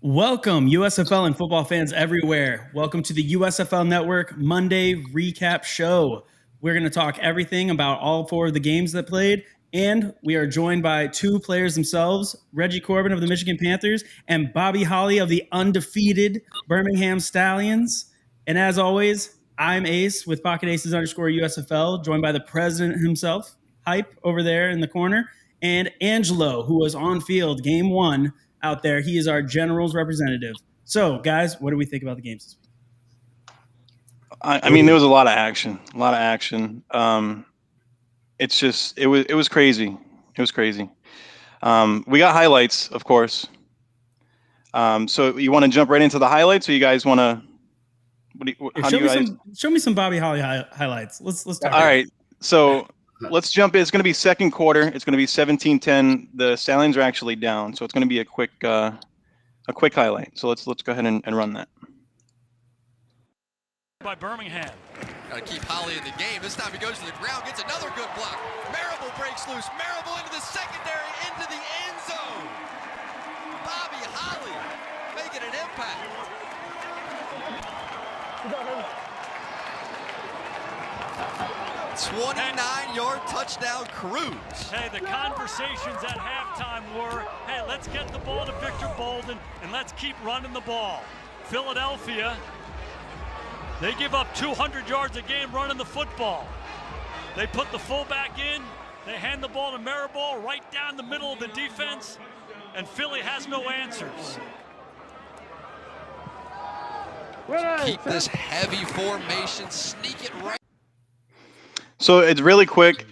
Welcome, USFL and football fans everywhere. Welcome to the USFL Network Monday Recap Show. We're going to talk everything about all four of the games that played, and we are joined by two players themselves, Reggie Corbin of the Michigan Panthers and Bobby Holly of the undefeated Birmingham Stallions. And as always, I'm Ace with Pocket Aces _USFL, joined by the president himself, Hype over there in the corner, and Angelo, who was on field game one out there. He is our Generals representative. So, guys, what do we think about the games this week? I mean, there was a lot of action. It was crazy. It was crazy. We got highlights, of course. So you want to jump right into the highlights, or you guys want to? Show me some Bobby Holly highlights. Let's talk. All right. So let's jump in. It's going to be second quarter. It's going to be 17-10. The Stallions are actually down, so it's going to be a quick highlight. So let's go ahead and run that. By Birmingham. Got to keep Holly in the game. This time he goes to the ground, gets another good block. Marable breaks loose. Marable into the secondary, into the end zone. Bobby Holly making an impact. 29-yard touchdown cruise. Hey, the conversations at halftime were, hey, let's get the ball to Victor Bolden and let's keep running the ball. Philadelphia, they give up 200 yards a game running the football. They put the fullback in, they hand the ball to Marable right down the middle of the defense, and Philly has no answers. Keep this heavy formation, sneak it right. So it's really quick.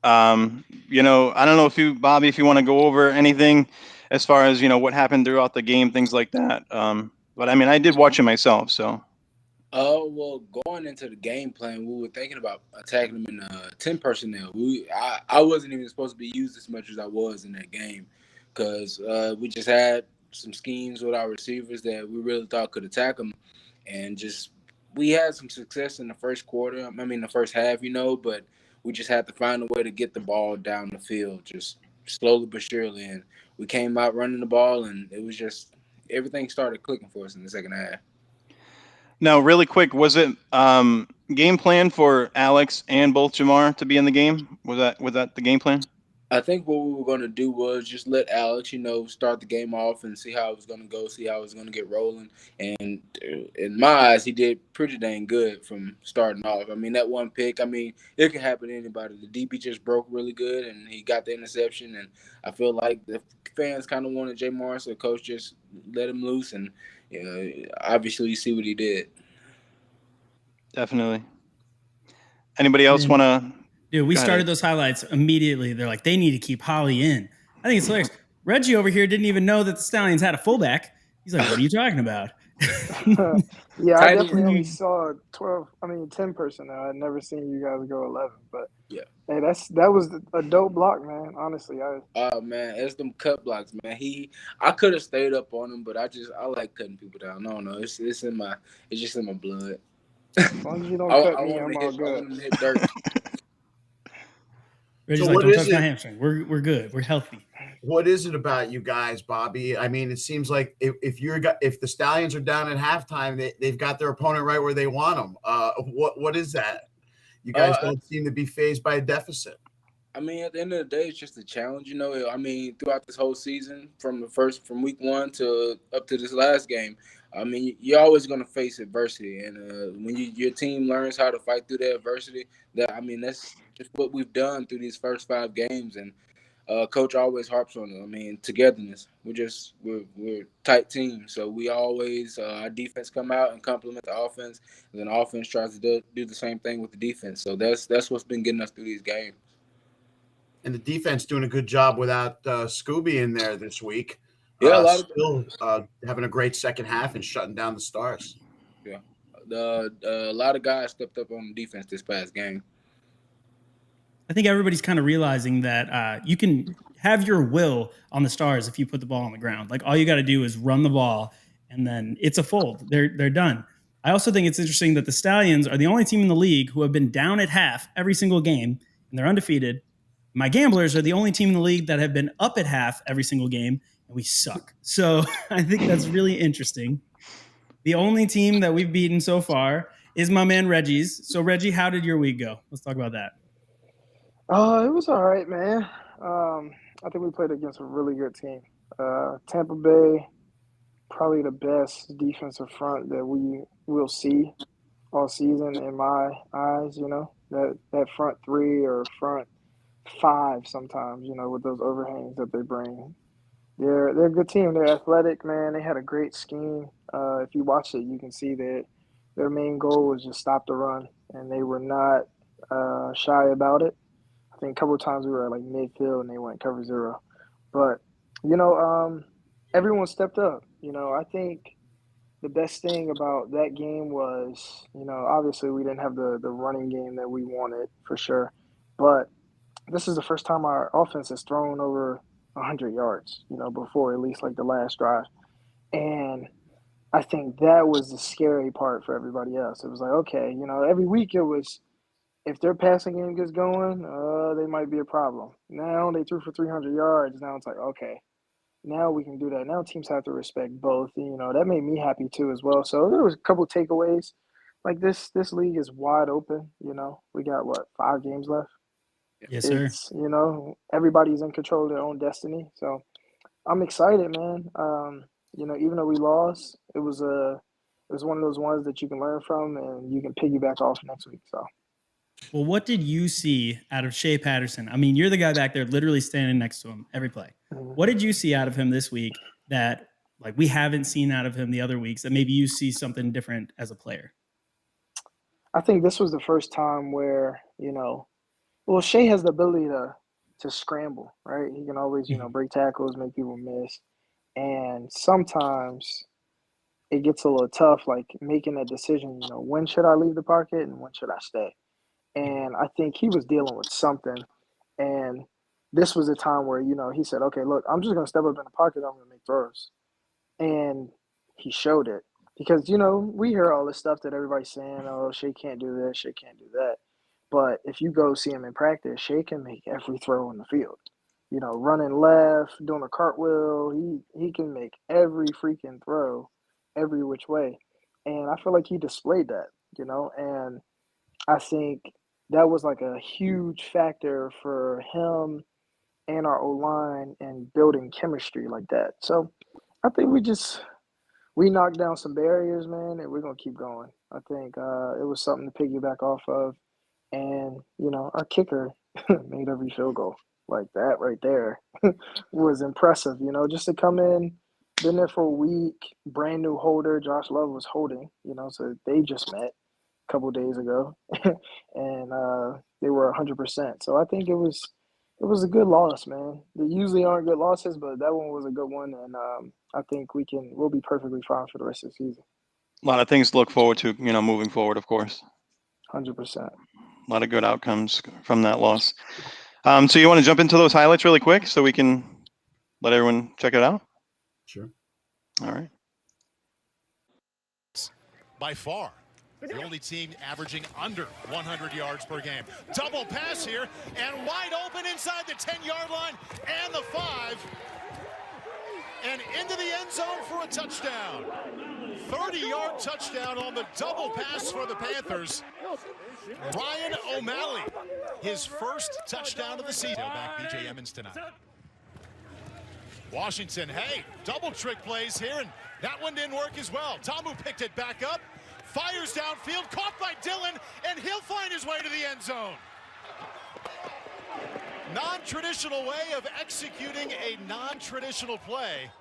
I don't know if you want to go over anything as far as, what happened throughout the game, things like that. But I mean, I did watch it myself, so. Well, going into the game plan, we were thinking about attacking them in 10 personnel. I wasn't even supposed to be used as much as I was in that game because we just had some schemes with our receivers that we really thought could attack them, and we had some success in the first quarter. I mean, the first half, but we just had to find a way to get the ball down the field, just slowly but surely. And we came out running the ball, and it was just everything started clicking for us in the second half. Now, really quick, was it game plan for Alex and both Jamar to be in the game? Was that the game plan? I think what we were going to do was just let Alex, start the game off and see how it was going to go, see how it was going to get rolling. And in my eyes, he did pretty dang good from starting off. I mean, that one pick, it can happen to anybody. The DB just broke really good, and he got the interception. And I feel like the fans kind of wanted Jamar, so the coach just let him loose. And, obviously you see what he did. Definitely. Anybody else want to? Dude, we started those highlights immediately. They're like, they need to keep Holly in. I think it's hilarious. Reggie over here didn't even know that the Stallions had a fullback. He's like, what are you talking about? Yeah, I definitely only saw 10 personnel. I'd never seen you guys go 11. But yeah, hey, that was a dope block, man. Honestly, oh man, it's them cut blocks, man. I could have stayed up on him, but I like cutting people down. I don't know, it's just in my blood. As long as you don't cut me, I'm all good. I want to hit dirt. Reggie's like, don't touch my hamstring. We're good. We're healthy. What is it about you guys, Bobby? I mean, it seems like if the Stallions are down at halftime, they've got their opponent right where they want them. What is that? You guys don't seem to be fazed by a deficit. I mean, at the end of the day, it's just a challenge, I mean, throughout this whole season, from week one to up to this last game, I mean, you're always going to face adversity, and when your team learns how to fight through that adversity, that's just what we've done through these first 5 games, and Coach always harps on it. I mean, togetherness. We're a tight team, so we always our defense come out and complement the offense, and then the offense tries to do the same thing with the defense. So that's what's been getting us through these games. And the defense doing a good job without Scooby in there this week. Yeah, still having a great second half and shutting down the Stars. Yeah, a lot of guys stepped up on the defense this past game. I think everybody's kind of realizing that you can have your will on the Stars if you put the ball on the ground. Like, all you got to do is run the ball, and then it's a fold. They're done. I also think it's interesting that the Stallions are the only team in the league who have been down at half every single game, and they're undefeated. My Gamblers are the only team in the league that have been up at half every single game, and we suck. So I think that's really interesting. The only team that we've beaten so far is my man Reggie's. So Reggie, how did your week go? Let's talk about that. It was all right, man. I think we played against a really good team. Tampa Bay, probably the best defensive front that we will see all season in my eyes. You know, that front three or front five sometimes. You know, with those overhangs that they bring. They're a good team. They're athletic, man. They had a great scheme. If you watch it, you can see that their main goal was just stop the run, and they were not shy about it. I think a couple of times we were at like midfield and they went cover zero. But, you know, everyone stepped up. You know, I think the best thing about that game was, you know, obviously we didn't have the running game that we wanted for sure. But this is the first time our offense has thrown over 100 yards, you know, before at least like the last drive. And I think that was the scary part for everybody else. It was like, okay, you know, every week it was, if their passing game gets going, they might be a problem. Now they threw for 300 yards. Now it's like, okay, now we can do that. Now teams have to respect both. And, you know, that made me happy too as well. So there was a couple takeaways. Like this league is wide open. You know, we got 5 games left. Yes, sir. It's, you know, everybody's in control of their own destiny. So I'm excited, man. You know, even though we lost, it was one of those ones that you can learn from and you can piggyback off next week. So. Well, what did you see out of Shea Patterson? I mean, you're the guy back there literally standing next to him every play. What did you see out of him this week that like we haven't seen out of him the other weeks that maybe you see something different as a player? I think this was the first time where, you know, well, Shea has the ability to scramble, right? He can always, you know, break tackles, make people miss. And sometimes it gets a little tough, like making a decision, you know, when should I leave the pocket and when should I stay? And I think he was dealing with something. And this was a time where, you know, he said, okay, look, I'm just going to step up in the pocket. I'm going to make throws. And he showed it. Because, you know, we hear all this stuff that everybody's saying, oh, Shea can't do this, Shea can't do that. But if you go see him in practice, Shea can make every throw in the field. You know, running left, doing a cartwheel, he can make every freaking throw every which way. And I feel like he displayed that, you know, and I think that was like a huge factor for him and our O-line and building chemistry like that. So I think we knocked down some barriers, man, and we're going to keep going. I think it was something to piggyback off of. And, you know, our kicker made every field goal. Like that right there was impressive, you know, just to come in, been there for a week, brand new holder. Josh Love was holding, you know, so they just met a couple days ago and they were 100%. So I think it was a good loss, man. They usually aren't good losses, but that one was a good one. And I think we'll be perfectly fine for the rest of the season. A lot of things to look forward to, you know, moving forward, of course. 100%. A lot of good outcomes from that loss. So you want to jump into those highlights really quick so we can let everyone check it out? Sure. All right. By far, the only team averaging under 100 yards per game. Double pass here, and wide open inside the 10-yard line and the 5. And into the end zone for a touchdown. 30-yard touchdown on the double pass for the Panthers. Ryan O'Malley, his first touchdown of the season. Back B.J. Emmons tonight. Washington, hey, double trick plays here, and that one didn't work as well. Tamu picked it back up, fires downfield, caught by Dillon, and he'll find his way to the end zone. Non-traditional way of executing a non-traditional play.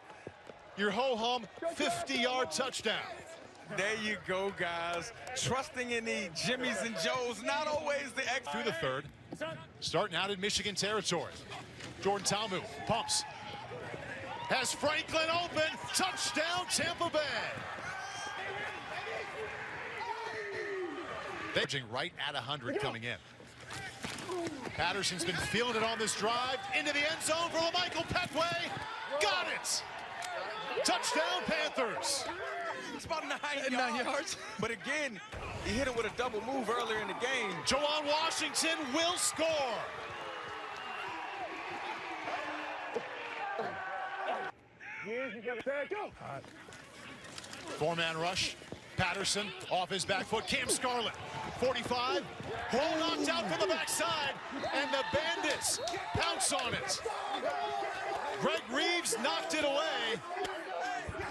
Your ho-hum 50-yard touchdown. There you go, guys. Trusting in the Jimmies and Joes, not always the X. Through the third, starting out in Michigan territory. Jordan Tamu pumps. Has Franklin open. Touchdown, Tampa Bay. They're right at 100 coming in. Patterson's been feeling it on this drive. Into the end zone for Michael Petway. Got it. Touchdown, Panthers. It's about 9 yards. But again, he hit it with a double move earlier in the game. Jawan Washington will score. Four-man rush. Patterson off his back foot. Cam Scarlett, 45. Ball knocked out from the backside, and the Bandits pounce on it. Greg Reeves knocked it away,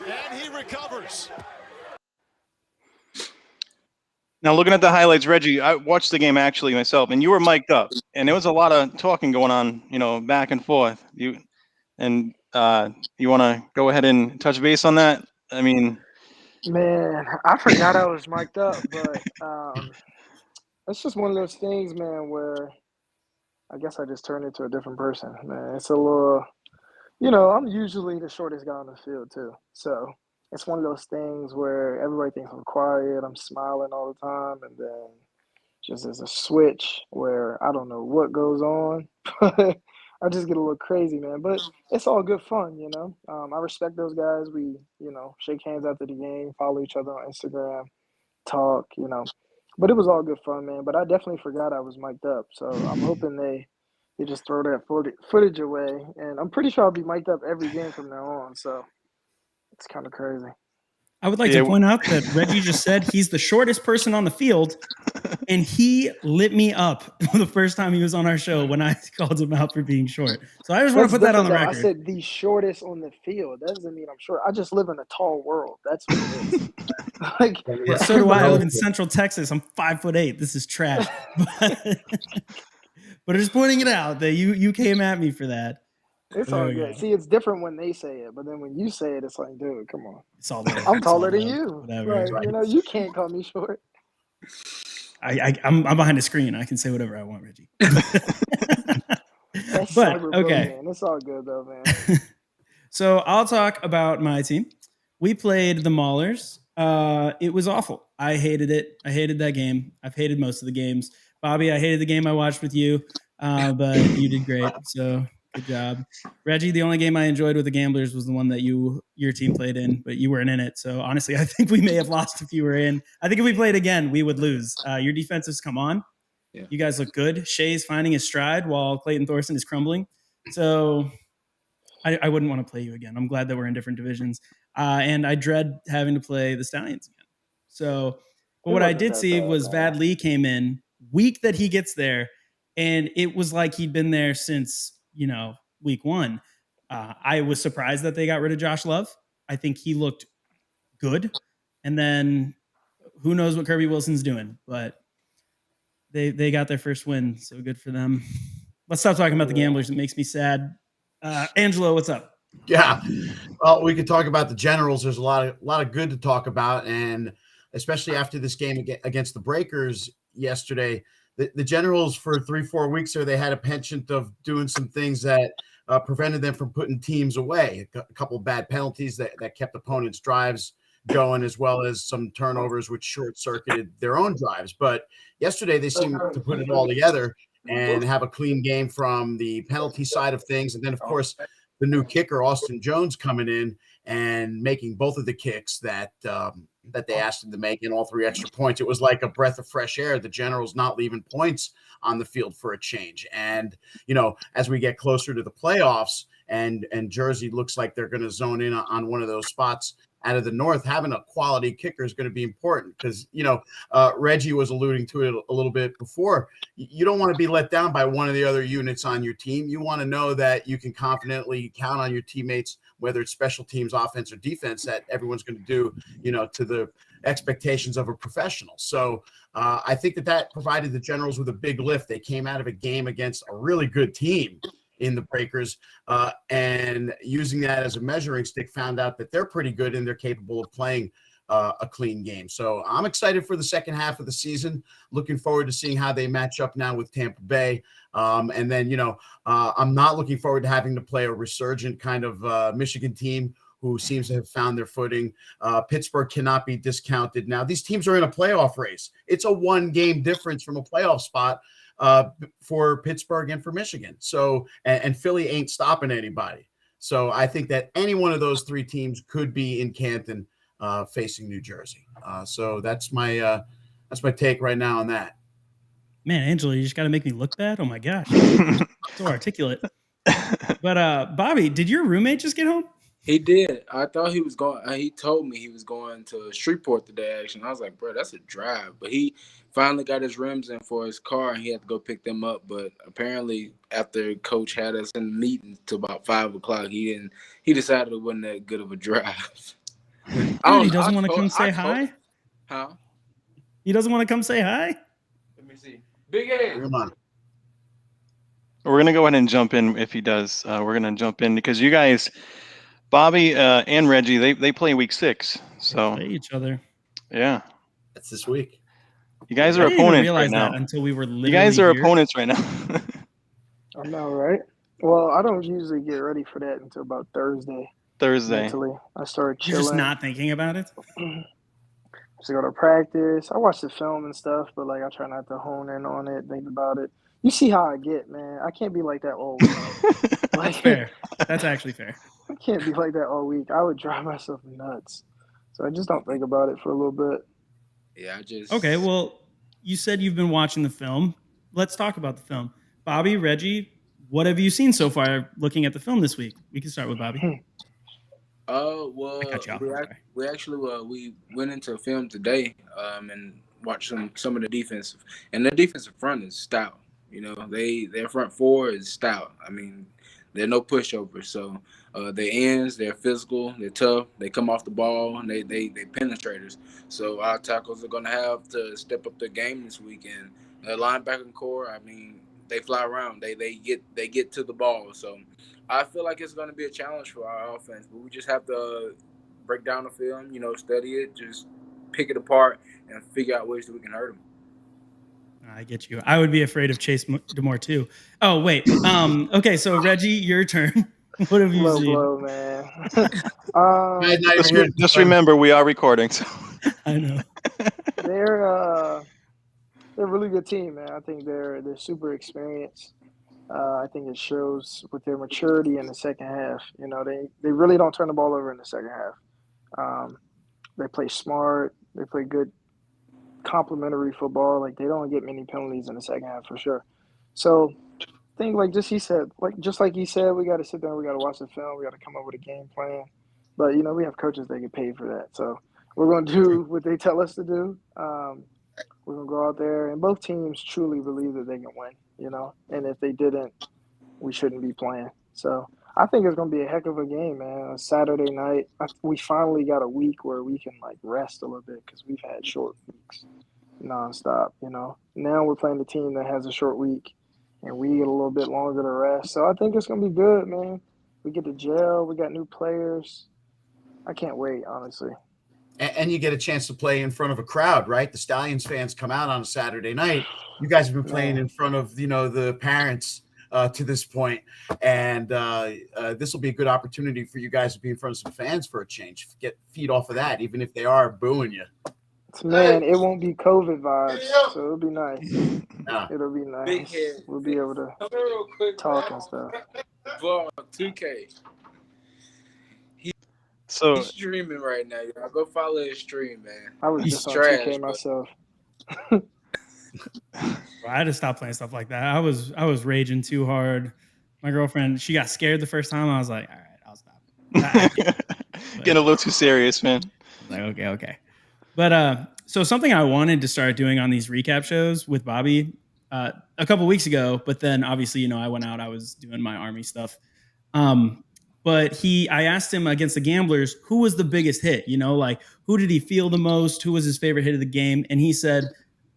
and he recovers. Now, looking at the highlights, Reggie, I watched the game actually myself, and you were mic'd up, and there was a lot of talking going on, back and forth. You want to go ahead and touch base on that? I mean, Man, I forgot I was mic'd up, but it's just one of those things, man, where I guess I just turned into a different person, man. It's a little, I'm usually the shortest guy on the field too, so it's one of those things where everybody thinks I'm quiet, I'm smiling all the time, and then just there's a switch where I don't know what goes on, but I just get a little crazy, man. But it's all good fun, I respect those guys. We, shake hands after the game, follow each other on Instagram, talk, But it was all good fun, man. But I definitely forgot I was mic'd up, so I'm hoping they just throw that footage away. And I'm pretty sure I'll be mic'd up every game from now on, so it's kind of crazy. I would like to point out that Reggie just said he's the shortest person on the field, and he lit me up the first time he was on our show when I called him out for being short. So I just want to put that on the record. I said the shortest on the field. That doesn't mean I'm short. I just live in a tall world. That's what it is. So do I. I live in Central Texas. I'm 5'8". This is trash. But I'm just pointing it out that you came at me for that. It's all good. See, it's different when they say it, but then when you say it, it's like, dude, come on. It's all good. I'm taller than you. Whatever. Like, you can't call me short. I'm behind a screen. I can say whatever I want, Reggie. But okay, man. It's all good though, man. So I'll talk about my team. We played the Maulers. It was awful. I hated it. I hated that game. I've hated most of the games. Bobby, I hated the game I watched with you, but you did great. So good job. Reggie, the only game I enjoyed with the Gamblers was the one that your team played in, but you weren't in it. So honestly, I think we may have lost if you were in. I think if we played again, we would lose. Your defense has come on. Yeah. You guys look good. Shea's finding his stride while Clayton Thorson is crumbling. So I wouldn't want to play you again. I'm glad that we're in different divisions. And I dread having to play the Stallions again. So, but what I did see was Vad Lee came in week that he gets there, and it was like he'd been there since, week one. I was surprised that they got rid of Josh Love. I think he looked good. And then who knows what Kirby Wilson's doing, but they got their first win. So good for them. Let's stop talking about the Gamblers. It makes me sad. Angelo, what's up? Yeah. Well, we could talk about the Generals. There's a lot of good to talk about. And especially after this game against the Breakers yesterday, the Generals for 3-4 weeks there, they had a penchant of doing some things that prevented them from putting teams away. A couple of bad penalties that kept opponents' drives going, as well as some turnovers which short-circuited their own drives. But yesterday they seemed to put it all together and have a clean game from the penalty side of things. And then, of course, the new kicker, Austin Jones, coming in and making both of the kicks that they asked him to make in all 3 extra points. It was like a breath of fresh air. The Generals not leaving points on the field for a change. And, as we get closer to the playoffs and Jersey looks like they're going to zone in on one of those spots out of the North, having a quality kicker is going to be important because, Reggie was alluding to it a little bit before. You don't want to be let down by one of the other units on your team. You want to know that you can confidently count on your teammates, whether it's special teams, offense, or defense, that everyone's going to do, to the expectations of a professional. So I think that provided the Generals with a big lift. They came out of a game against a really good team in the Breakers, and using that as a measuring stick, found out that they're pretty good and they're capable of playing a clean game. So I'm excited for the second half of the season. Looking forward to seeing how they match up now with Tampa Bay. And then, I'm not looking forward to having to play a resurgent kind of Michigan team who seems to have found their footing. Pittsburgh cannot be discounted. Now, these teams are in a playoff race. It's a 1-game difference from a playoff spot for Pittsburgh and for Michigan. So, and Philly ain't stopping anybody. So I think that any one of those 3 teams could be in Canton facing New Jersey. So that's my take right now on that. Man, Angela, you just got to make me look bad. Oh my gosh. So articulate. But Bobby, did your roommate just get home? He did. I thought he was going. He told me he was going to Shreveport today. Actually, I was like, bro, that's a drive. But he finally got his rims in for his car, and he had to go pick them up. But apparently, after Coach had us in the meeting till about 5:00, he decided it wasn't that good of a drive. Dude, he doesn't want to come say hi. Huh? He doesn't want to come say hi. Let me see. Big Ed. Come on. We're gonna go ahead and jump in if he does. We're gonna jump in because you guys, Bobby and Reggie, they play week 6. So Play each other. yeah, That's this week. you guys are I didn't even opponents realize right that now. until we were literally You guys are here. opponents right now. I know, right? Well, I don't usually get ready for that until about Thursday. Thursday. Mentally, I start You're chilling. just not thinking about it. Just go to practice. I watch the film and stuff, but like I try not to hone in on it, think about it. You see how I get, man. I can't be like that all week. Like, Fair. That's actually fair. I can't be like that all week. I would drive myself nuts. So I just don't think about it for a little bit. Yeah, I just Okay, well, you said you've been watching the film. Let's talk about the film. Bobby, Reggie, what have you seen so far looking at the film this week? We can start with Bobby. Well, I cut you off. we actually we went into a film today, and watched some of the defense, and their defensive front is stout. You know, their front four is stout. I mean, they're no pushovers. So their ends, they're physical, they're tough. They come off the ball, and they penetrators. So our tackles are gonna have to step up their game this weekend. Their linebacking core, I mean, they fly around. They get to the ball. So I feel like it's going to be a challenge for our offense, but we just have to break down the film, study it, just pick it apart, and figure out ways that we can hurt them. I get you. I would be afraid of Chase Demore too. Oh, wait. Okay, so Reggie, your turn. What have you Low seen? blow, man. Guys, not even here. Just remember, we are recording. So. I know. They're a really good team, man. I think they're super experienced. I think it shows with their maturity in the second half. You know, they really don't turn the ball over in the second half. They play smart. They play good complementary football. Like, they don't get many penalties in the second half for sure. So I think like he said, we got to sit down, we got to watch the film, we got to come up with a game plan. But we have coaches that get paid for that, so we're going to do what they tell us to do. We're going to go out there, and both teams truly believe that they can win. And if they didn't, we shouldn't be playing. So I think it's going to be a heck of a game, man. A Saturday night, we finally got a week where we can rest a little bit because we've had short weeks nonstop. Now we're playing the team that has a short week, and we get a little bit longer to rest. So I think it's going to be good, man. We get to gel. We got new players. I can't wait, honestly. And you get a chance to play in front of a crowd, right? The Stallions fans come out on a Saturday night. You guys have been playing in front of, the parents to this point. And this will be a good opportunity for you guys to be in front of some fans for a change. Get feet off of that, even if they are booing you. Man, it won't be COVID vibes, so it'll be nice. It'll be nice. Big head. We'll be able to Real quick, talk and stuff. Vlog 2K. So He's streaming right now. Go follow his stream, man. I was He's just on trash, 2K bro. myself. I had to stop playing stuff like that. I was raging too hard. My girlfriend, she got scared the first time. I was like, all right, I'll stop. getting a little too serious, man. Like, okay. But so something I wanted to start doing on these recap shows with Bobby a couple weeks ago, but then obviously, I went out, I was doing my Army stuff. But I asked him against the Gamblers, who was the biggest hit? Who did he feel the most? Who was his favorite hit of the game? And he said,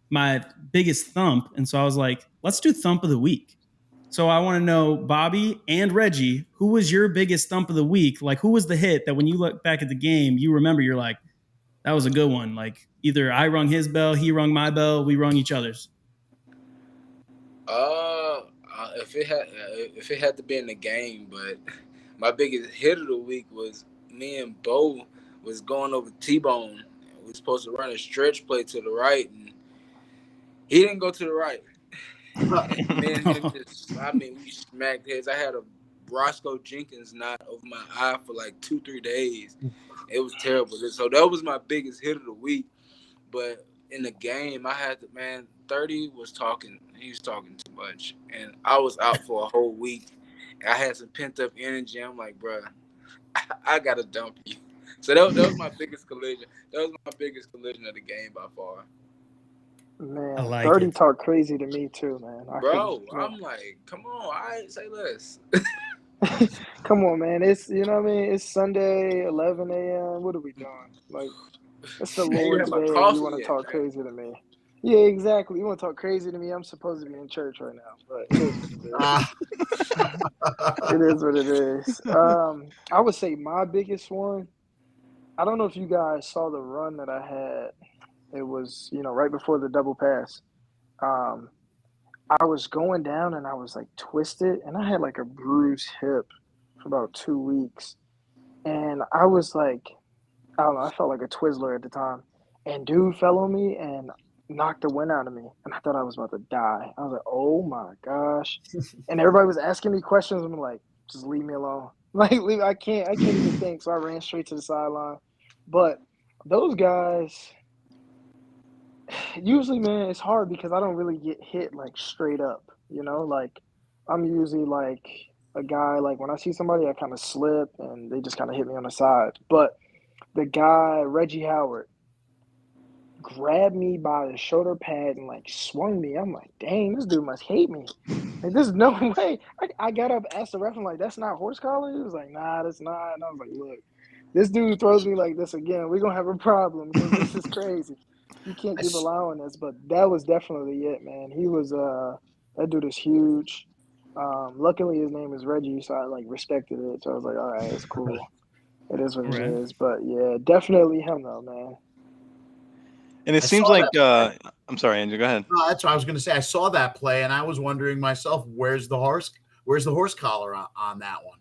my biggest thump. And so I was like, let's do thump of the week. So I want to know, Bobby and Reggie, who was your biggest thump of the week? Like, who was the hit that when you look back at the game, you remember, you're like, that was a good one. Like, either I rung his bell, he rung my bell, we rung each other's. If it had to be in the game, but my biggest hit of the week was me and Bo was going over T-Bone. We were supposed to run a stretch play to the right, and he didn't go to the right. Me and him we smacked heads. I had a Roscoe Jenkins knot over my eye for like 2-3 days. It was terrible. So that was my biggest hit of the week. But in the game, I had to, 30 was talking. He was talking too much. And I was out for a whole week. I had some pent-up energy. I'm like, bro, I gotta dump you. So that was my biggest collision. That was my biggest collision of the game by far. Man, I like 30 it. talk crazy to me too, man. Bro, I'm like, come on, all right, say less. Come on, man. It's you know what I mean. It's Sunday, 11 a.m. What are we doing? Like, it's the You ain't Lord's had my Day. And coffee you want to yet, talk man. crazy to me? Yeah, exactly. You want to talk crazy to me? I'm supposed to be in church right now, but it is what it is. It is what it is. I would say my biggest one. I don't know if you guys saw the run that I had. It was right before the double pass. I was going down and I was like twisted, and I had like a bruised hip for about 2 weeks, and I was like, I don't know, I felt like a Twizzler at the time, and dude fell on me and knocked the wind out of me, and I thought I was about to die. I was like, oh my gosh, and everybody was asking me questions. I'm like, just leave me alone. Like, I can't even think. So I ran straight to the sideline. But those guys. Usually, man, it's hard because I don't really get hit like straight up, like I'm usually like a guy, like when I see somebody, I kind of slip and they just kind of hit me on the side. But the guy, Reggie Howard, grabbed me by the shoulder pad and like swung me. I'm like, dang, this dude must hate me. Like, there's no way. I got up, asked the ref, I'm like, that's not horse collar? He was like, nah, that's not. And I was like, look, this dude throws me like this again, we're going to have a problem because this is crazy. You can't keep allowing this, but that was definitely it, man. He was that dude is huge. Luckily his name is Reggie, so I like respected it. So I was like, all right, it's cool. It is what it is. But yeah, definitely him though, man. And it seems like I'm sorry, Andrew, go ahead. No, that's what I was going to say. I saw that play and I was wondering myself, where's the horse collar on that one?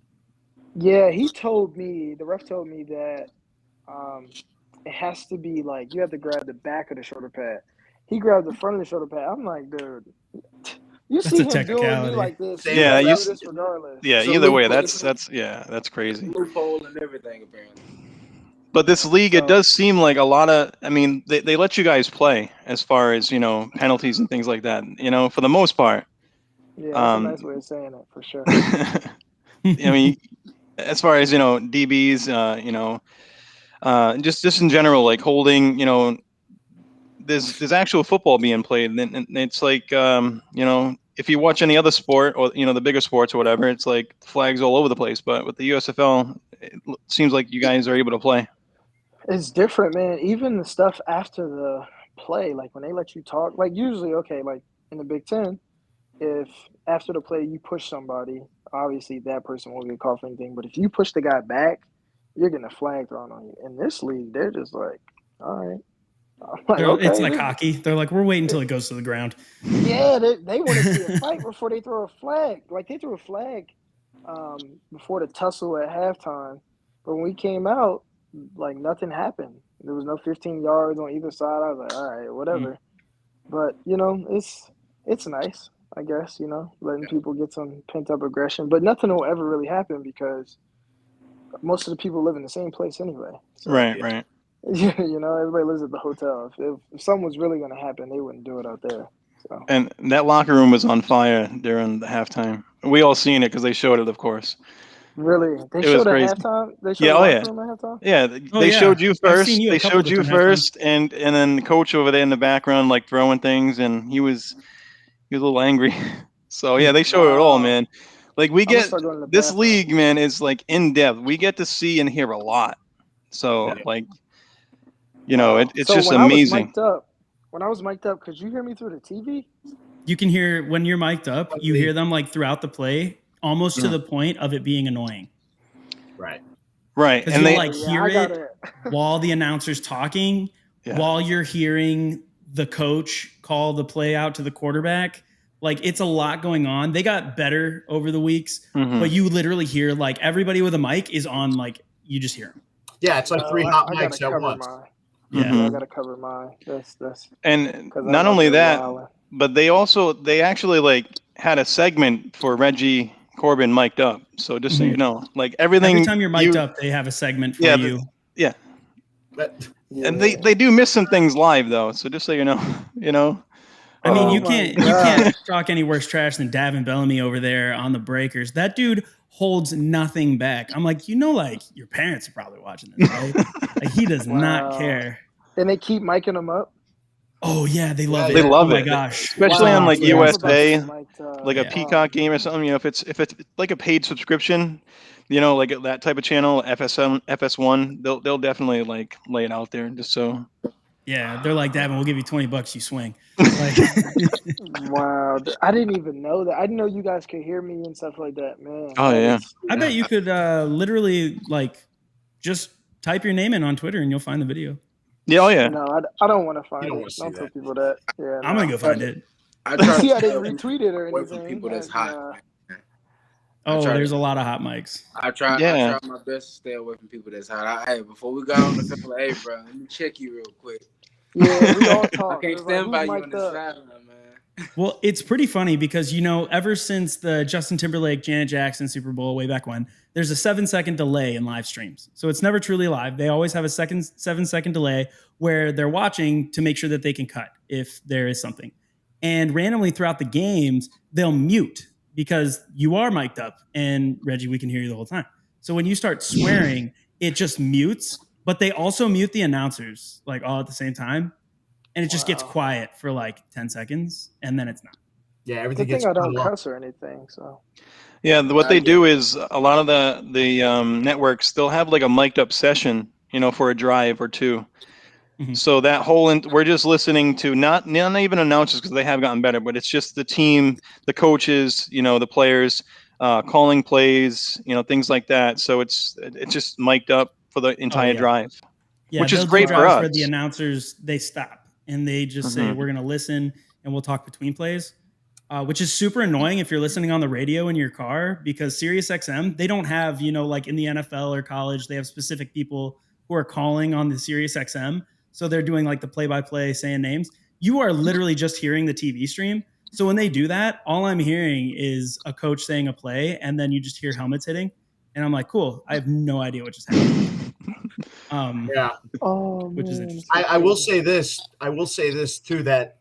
Yeah, the ref told me that it has to be like you have to grab the back of the shoulder pad. He grabbed the front of the shoulder pad. I'm like, dude, you see him doing me like this. Yeah, you do this regardless. Yeah, So either way, loophole. that's crazy. Loophole and everything, apparently. But this league, it does seem like a lot of. I mean, they let you guys play as far as penalties and things like that. For the most part. Yeah, that's a nice way of saying it for sure. I mean, as far as DBs, just in general, like holding, there's actual football being played, and it's like, if you watch any other sport or the bigger sports or whatever, it's like flags all over the place. But with the USFL, it seems like you guys are able to play. It's different, man. Even the stuff after the play, like when they let you talk, like usually, okay, like in the Big Ten, if after the play you push somebody, obviously that person won't get called for anything. But if you push the guy back, you're getting a flag thrown on you. In this league, they're just like, all right. Like, okay, it's like hockey. They're like, we're waiting until it goes to the ground. Yeah, they want to see a fight before they throw a flag. Like they threw a flag before the tussle at halftime. But when we came out, like nothing happened. There was no 15 yards on either side. I was like, all right, whatever. But it's nice, I guess, letting people get some pent up aggression. But nothing will ever really happen because most of the people live in the same place anyway. So, Right. Everybody lives at the hotel. If something was really going to happen, they wouldn't do it out there. So. And that locker room was on fire during the halftime. We all seen it because they showed it, of course. Really? They showed at halftime? They showed the locker room at halftime? Yeah, they showed you first. They showed you first, and then the coach over there in the background, like throwing things, and he was a little angry. So yeah, they show it all, man. Like we get this league, man, is like in depth. We get to see and hear a lot. So like, it's so just when amazing. When I was mic'd up, could you hear me through the TV? You can hear when you're mic'd up. You hear them like throughout the play, almost to the point of it being annoying. Right. And they like hear it while the announcer's talking, while you're hearing the coach call the play out to the quarterback. Like it's a lot going on. They got better over the weeks, but you literally hear like everybody with a mic is on. Like you just hear them. Yeah, it's like three hot mics at once. I gotta cover mine. That's and not only that, but they actually like had a segment for Reggie Corbin mic'd up. So just so you know, like everything. Every time you're mic'd up, they have a segment for you. And they do miss some things live though. So just so you know, I mean, Oh you my can't talk any worse trash than Davin Bellamy over there on the breakers. That dude holds nothing back. I'm like, like your parents are probably watching this, right? Like he does not Wow. care. And they keep miking them up. Oh yeah, they love They it. love Oh my it, gosh. especially on Wow, like yeah, I'm about to USA, get mic'd up. like a Yeah. Peacock game or something. If it's like a paid subscription, like that type of channel, FS1, they'll definitely like lay it out there just so. Yeah, they're like, Davin, we'll give you $20, you swing. Like, Wow, I didn't even know that. I didn't know you guys could hear me and stuff like that, man. Oh, That yeah. is- I bet you could literally like just type your name in on Twitter and you'll find the video. Yeah, oh yeah. No, I don't want to find don't it. wanna see Don't tell that. people that. Yeah, I'm gonna go find it. I try See, to I stay didn't retweet it or away from anything. people that's hot. Oh, try to- there's a lot of hot mics. I try my best to stay away from people that's hot. Hey, before we got on the film, hey, bro, let me check you real quick. Yeah, we all I talk. can't It's stand who's by you mic'd on the up? sideline, man. Well, it's pretty funny because, ever since the Justin Timberlake, Janet Jackson Super Bowl way back when, there's a 7-second delay in live streams. So it's never truly live. They always have a 7-second delay where they're watching to make sure that they can cut if there is something. And randomly throughout the games, they'll mute because you are mic'd up. And Reggie, we can hear you the whole time. So when you start swearing, it just mutes, but they also mute the announcers like all at the same time. And it just gets quiet for like 10 seconds and then it's not. Yeah, everything Good gets thing I don't cut off. cuss or anything. So Yeah, what they do is a lot of the networks, they'll have like a mic'd up session, for a drive or two. Mhm. So that we're just listening to not even announcers because they have gotten better, but it's just the team, the coaches, the players, calling plays, things like that. So it's just mic'd up for the entire yeah. drive, Yeah, which is they'll do great for drives us. where the announcers, they stop and they just say, Mhm. we're going to listen and we'll talk between plays, which is super annoying if you're listening on the radio in your car because SiriusXM, they don't have, like in the NFL or college, they have specific people who are calling on the SiriusXM. So they're doing like the play-by-play saying names. You are literally just hearing the TV stream. So when they do that, all I'm hearing is a coach saying a play and then you just hear helmets hitting. And I'm like, cool, I have no idea what just happened. Yeah. Which is man, interesting. I will say this. I will say this too, that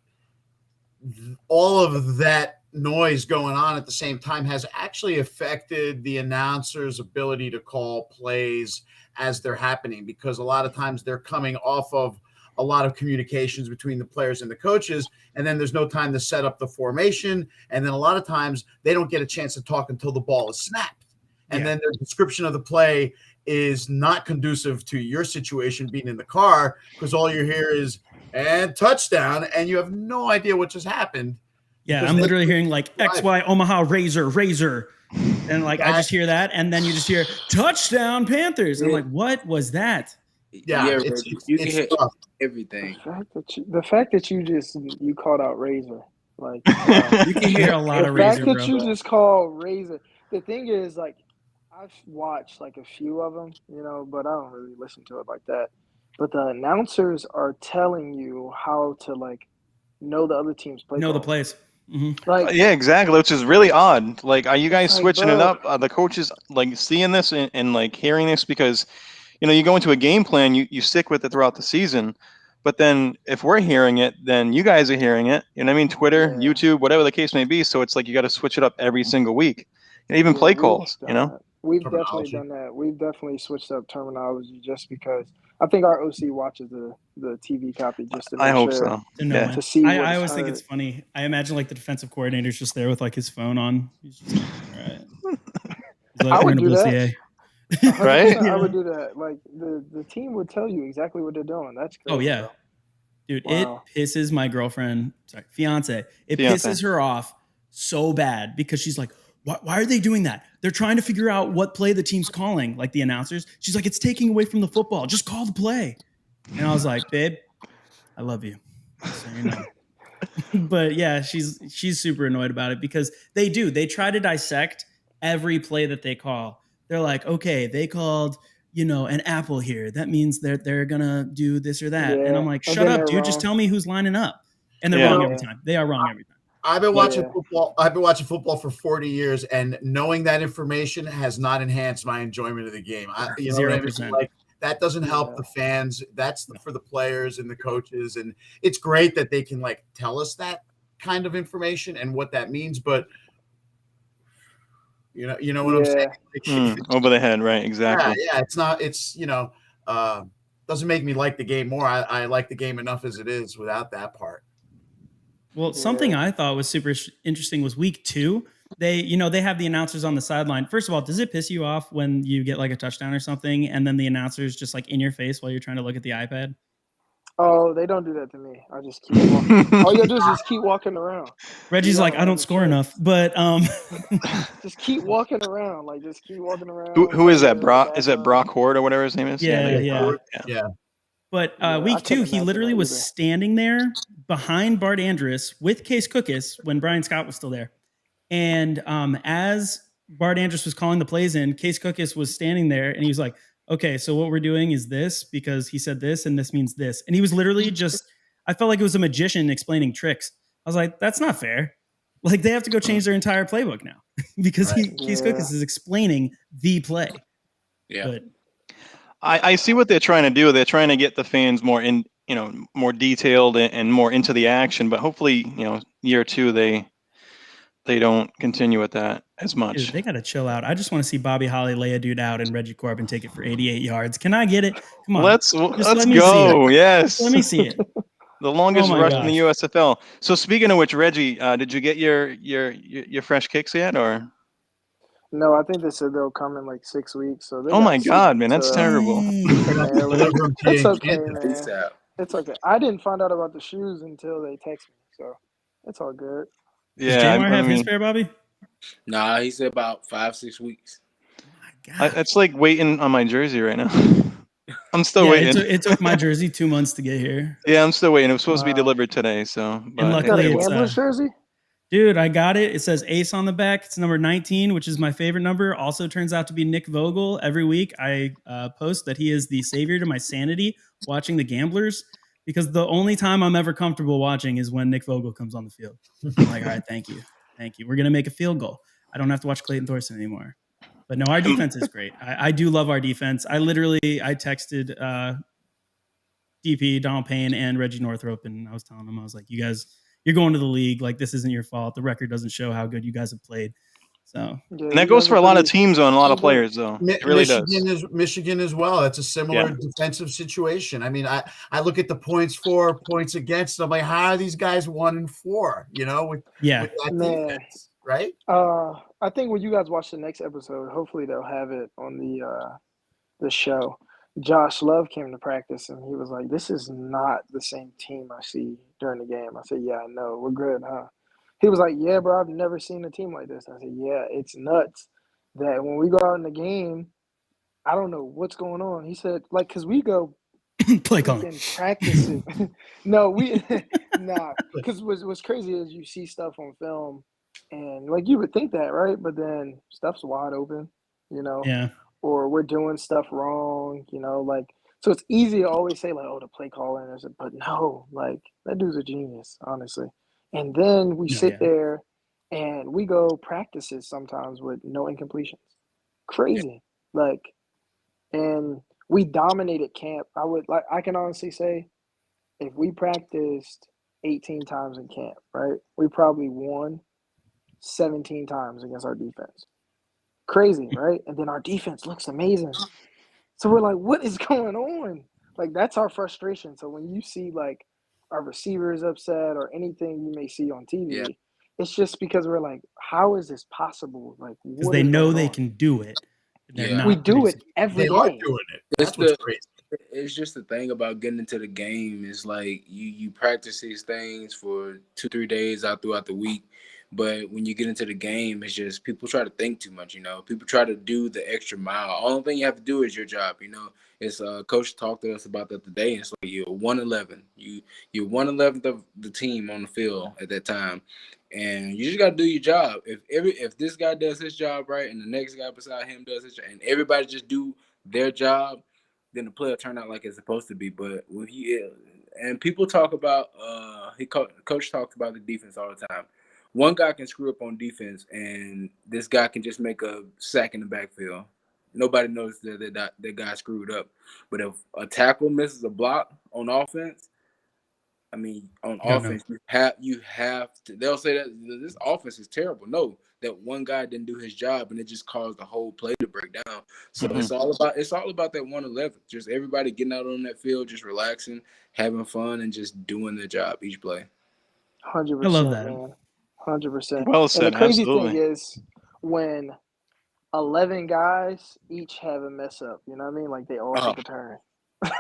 all of that noise going on at the same time has actually affected the announcer's ability to call plays as they're happening, because a lot of times they're coming off of a lot of communications between the players and the coaches, and then there's no time to set up the formation, and then a lot of times they don't get a chance to talk until the ball is snapped, and then their description of the play is not conducive to your situation being in the car, because all you hear is and touchdown, and you have no idea what just happened. Yeah, I'm literally hearing like XY Omaha Razor. And like I just hear that, and then you just hear touchdown Panthers. And I'm like, what was that? Yeah, you can hit tough. everything. the fact that you called out Razor, like You can hear a lot the of fact Razor, that bro. you just called Razor. The thing is, like, I've watched like a few of them, but I don't really listen to it like that. But the announcers are telling you how to like know the other team's play. Know the plays. Mm-hmm. Like, Yeah, exactly, which is really odd. Like, are you guys like, switching it bro. up? Are the coaches like seeing this and like hearing this? Because, you go into a game plan, you stick with it throughout the season. But then if we're hearing it, then you guys are hearing it. You know what I mean? Twitter, Yeah. YouTube, whatever the case may be. So it's like you got to switch it up every single week. And even play calls, We've definitely done that. We've definitely switched up terminology just because I think our OC watches the TV copy just to make I hope sure so. Yeah. to see. I always think it's funny. I imagine like the defensive coordinator's just there with like his phone on. He's just like, all right. He's like, I we're would gonna do that. CA. 100%, Right? I would do that. Like the team would tell you exactly what they're doing. That's crazy. Oh yeah. Dude, Wow. it pisses my fiance. It Fiance. pisses her off so bad because she's like, why are they doing that? They're trying to figure out what play the team's calling, like the announcers. She's like, it's taking away from the football. Just call the play. And I was like, babe, I love you. So you know. But yeah, she's super annoyed about it because they try to dissect every play that they call. They're like, okay, they called, an apple here. That means they're gonna do this or that. Yeah. And I'm like, And shut then up, they're dude. Just wrong. tell me who's lining up. And they're Yeah. wrong every time. They are wrong every time. I've been watching Yeah. football. I've been watching football for 40 years, and knowing that information has not enhanced my enjoyment of the game. You know what I mean? 0%. Like, that doesn't help the fans. That's for the players and the coaches, and it's great that they can like tell us that. kind of information and what that means, but you know what I'm saying? Over the head, right? Exactly. Yeah. It's not. It's doesn't make me like the game more. I like the game enough as it is without that part. Well, something I thought was super interesting was week 2. They have the announcers on the sideline. First of all, does it piss you off when you get like a touchdown or something and then the announcer's just like in your face while you're trying to look at the iPad? Oh, they don't do that to me. I just keep walking. All you do is just keep walking around. Reggie's like, I don't score enough, but just keep walking around. Like, just keep walking around. Who is that? Brock? Is that Brock Horde or whatever his name is? Yeah. But week 2, he literally was standing there behind Bart Andrus with Case Cookus when Brian Scott was still there. And as Bart Andrus was calling the plays in, Case Cookus was standing there and he was like, okay, so what we're doing is this because he said this and this means this. And he was literally just, I felt like it was a magician explaining tricks. I was like, that's not fair. Like they have to go change their entire playbook now because Case Cookus is explaining the play. Yeah. But I see what they're trying to do. They're trying to get the fans more more detailed and more into the action. But hopefully, year 2, they don't continue with that as much. Dude, they got to chill out. I just want to see Bobby Holly lay a dude out and Reggie Corbin take it for 88 yards. Can I get it? Come on. Let's go. Yes. Let me see it. The longest rush in the USFL. So speaking of which, Reggie, did you get your fresh kicks yet, or? No, I think they said they'll come in like 6 weeks. So oh my God, man, that's terrible. It's okay, man. It's okay. I didn't find out about the shoes until they text me, so it's all good. Yeah, does Jamar have his pair, Bobby? Nah, he said about 5-6 weeks. Oh my God. It's like waiting on my jersey right now. I'm still waiting. It took my jersey 2 months to get here. Yeah, I'm still waiting. It was supposed to be delivered today, so. But and luckily, it's jersey. Dude, I got it. It says Ace on the back. It's number 19, which is my favorite number. Also turns out to be Nick Vogel. Every week I post that he is the savior to my sanity watching the Gamblers because the only time I'm ever comfortable watching is when Nick Vogel comes on the field. I'm like, all right, thank you. We're going to make a field goal. I don't have to watch Clayton Thorson anymore. But no, our defense is great. I do love our defense. I texted DP, Donald Payne, and Reggie Northrup, and I was telling them, I was like, you guys, you're going to the league. Like, this isn't your fault. The record doesn't show how good you guys have played. So, and that goes for a lot of teams and a lot of players, though. It really does. Michigan as well. That's a similar defensive situation. I mean, I look at the points for, points against. And I'm like, how are these guys 1-4? With that defense, right? I think when you guys watch the next episode, hopefully they'll have it on the show. Josh Love came to practice and he was like, "This is not the same team I see during the game." I said, "Yeah, I know. We're good, huh?" He was like, "Yeah, bro, I've never seen a team like this." I said, "Yeah, it's nuts that when we go out in the game, I don't know what's going on." He said, "Like, because we go play calling practices." No, because what's crazy is you see stuff on film and like you would think that, right? But then stuff's wide open, Yeah. Or we're doing stuff wrong, so it's easy to always say like, "Oh, the play calling," but no, like that dude's a genius, honestly. And then we sit there and we go practices sometimes with no incompletions. Crazy. And we dominated camp. I can honestly say if we practiced 18 times in camp, right, we probably won 17 times against our defense. Crazy, right? And then our defense looks amazing. So we're like, what is going on? Like, that's our frustration. So when you see like our receivers upset or anything you may see on TV, it's just because we're like, how is this possible? Like, because they know they can do it. We do it every day. They are doing it. That's what's crazy. It's just the thing about getting into the game is like you practice these things for 2-3 days out throughout the week. But when you get into the game, it's just people try to think too much, People try to do the extra mile. Only thing you have to do is your job, It's Coach talked to us about that today. It's like you're 111. You're 111th of the team on the field at that time, and you just got to do your job. If this guy does his job right, and the next guy beside him does his job, and everybody just do their job, then the play will turn out like it's supposed to be. But and people talk about Coach talks about the defense all the time. One guy can screw up on defense, and this guy can just make a sack in the backfield. Nobody knows that guy screwed up. But if a tackle misses a block on offense, I mean, on don't offense, you have to. They'll say that this offense is terrible. No, that one guy didn't do his job, and it just caused the whole play to break down. So it's all about that 111. Just everybody getting out on that field, just relaxing, having fun, and just doing their job each play. 100%, I love that. man. 100%. Well And said. the crazy Absolutely. thing is when 11 guys each have a mess up. You know what I mean? Like they all take a turn.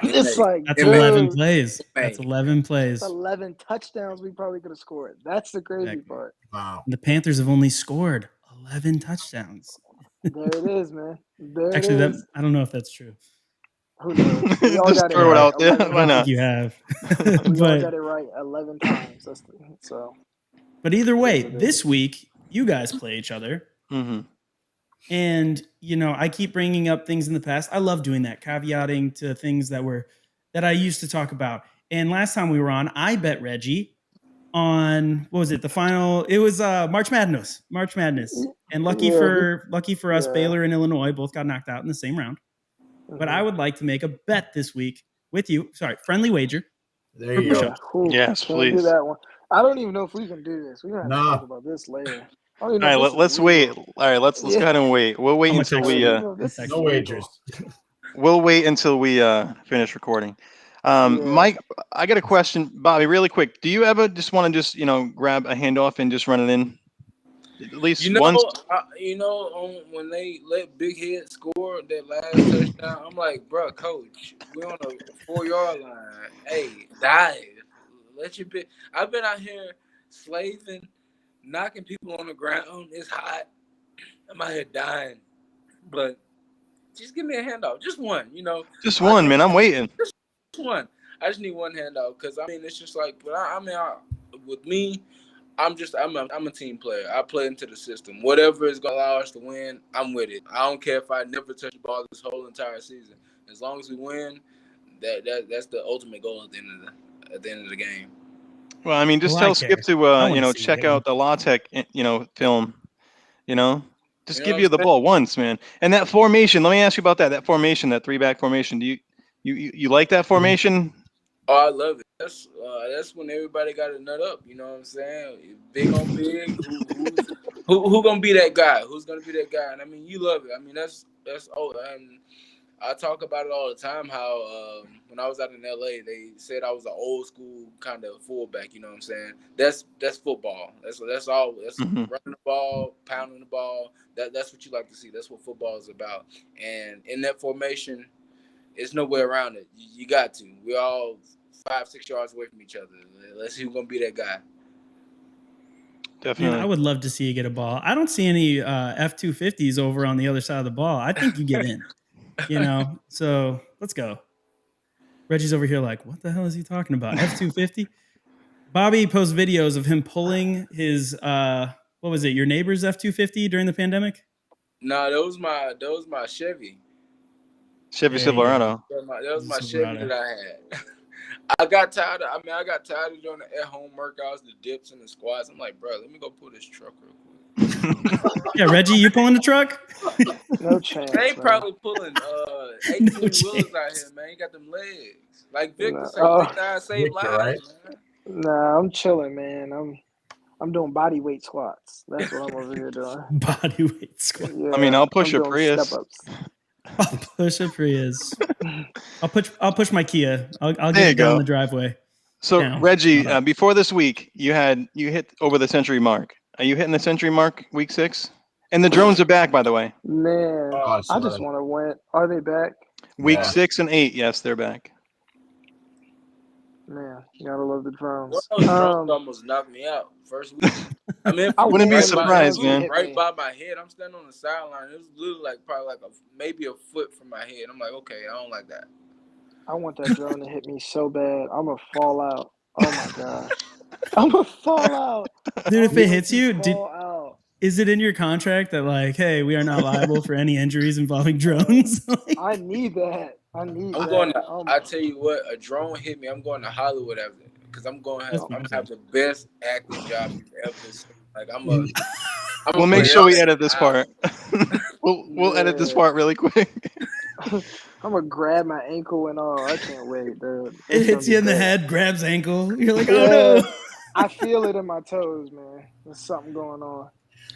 It's like, That's dude, 11 plays. Hey. That's 11 plays. that's 11 touchdowns we probably could have scored. That's the crazy Exactly. part. Wow. The Panthers have only scored 11 touchdowns. There it is, man. There Actually, it that is. I don't know if that's true. Who knows? We all Just got it throw it right. out there. 11 Why I not? think you have. We all but got it right 11 times. So. either way, Yes, it this week you guys play each other. Mm-hmm. And, I keep bringing up things in the past. I love doing that, caveating to things that I used to talk about. And last time we were on, I bet Reggie on, what was it? The final, it was March Madness. And lucky for us, yeah. Baylor and Illinois both got knocked out in the same round. But I would like to make a bet this week with you. Sorry, friendly wager. There you go. Yes, can't please. do that one. I don't even know if we can do this. We're going to have to Nah. talk about this later. I don't even All know right, if this let's is wait. legal. All right, let's go ahead and wait. We'll wait I'm until gonna we text No, this is No legal. wagers. we'll wait until we finish recording. Yeah. Mike, I got a question, Bobby, really quick. Do you ever just want to grab a handoff and just run it in? At least once. When they let Big Head score that last touchdown, I'm like, bro, coach, we're on a 4-yard line. Hey, dive. Let your big. I've been out here slaving, knocking people on the ground. It's hot. I'm out here dying. But just give me a handoff. Just one, Just one, man. I'm waiting. Just one. I just need one handoff because, it's just like, but with me, I'm a team player. I play into the system. Whatever is going to allow us to win, I'm with it. I don't care if I never touch the ball this whole entire season. As long as we win, that's the ultimate goal at the end of the game. Well, just Well, tell I Skip care. I wanna to see you check hit out the La Tech, film. Just You know give what you I'm the saying? ball once, man. And that formation. Let me ask you about that. That formation, that 3-back formation. Do you like that formation? Oh, I love it. That's when everybody got to nut up. You know what I'm saying? Big on big. Who gonna be that guy? Who's gonna be that guy? And you love it. That's and I talk about it all the time. How when I was out in LA, they said I was an old school kind of fullback. You know what I'm saying? That's football. That's all. That's running the ball, pounding the ball. That's what you like to see. That's what football is about. And in that formation, there's no way around it. You got to. We're all 5-6 yards away from each other. Let's see who's gonna be that guy. Definitely. Man, I would love to see you get a ball. I don't see any F-250s over on the other side of the ball. I think you get in, So let's go. Reggie's over here like, what the hell is he talking about? F-250? Bobby posts videos of him pulling his, what was it, your neighbor's F-250 during the pandemic? No, that was my Chevy. Chevy Silverado. That was my Chevy that I had. I got tired of doing the at-home workouts, the dips and the squats. I'm like, bro, let me go pull this truck real quick. Yeah, Reggie, you pulling the truck? No chance. They man. probably pulling 18 wheelers out here, man. You got them legs. Like Victor saved lives, right? man. Nah, I'm chilling, man. I'm doing body weight squats. That's what I'm over here doing. Body weight squat. Yeah, I'll push I'm a doing Prius. step-ups. I'll push a Prius. I'll push my Kia. I'll There get you it down go. the driveway. So Down. Reggie, before this week, you hit over the century mark. Are you hitting the century mark week 6? And the drones are back, by the way. Man, I I just want to win. Are they back? Week Yeah. 6 and 8, yes, they're back. Man, you gotta love the drones. Those drones almost knocked me out first week. I wouldn't be want surprised, the drones to man. hit Right me. by my head. I'm standing on the sideline. It was literally probably maybe a foot from my head. I'm like, okay, I don't like that. I want that drone to hit me so bad. I'm gonna fall out. Oh my gosh. I'm gonna fall out. Dude, if I'm it going hits to you, fall out. is it in your contract that like, hey, we are not liable for any injuries involving drones? I need that. I need I'm that. going to, Oh I my- tell you what, a drone hit me. I'm going to Hollywood after it because I'm going to That's have, what I'm I'm gonna have the best acting job you've ever seen. Like We'll make sure we edit this part. We'll edit this Yeah. part really quick. I'm gonna grab my ankle and all. I can't wait, dude. It It's hits gonna you be in the great. head, grabs ankle. You're like, Yeah. oh no. I feel it in my toes, man. There's something going on.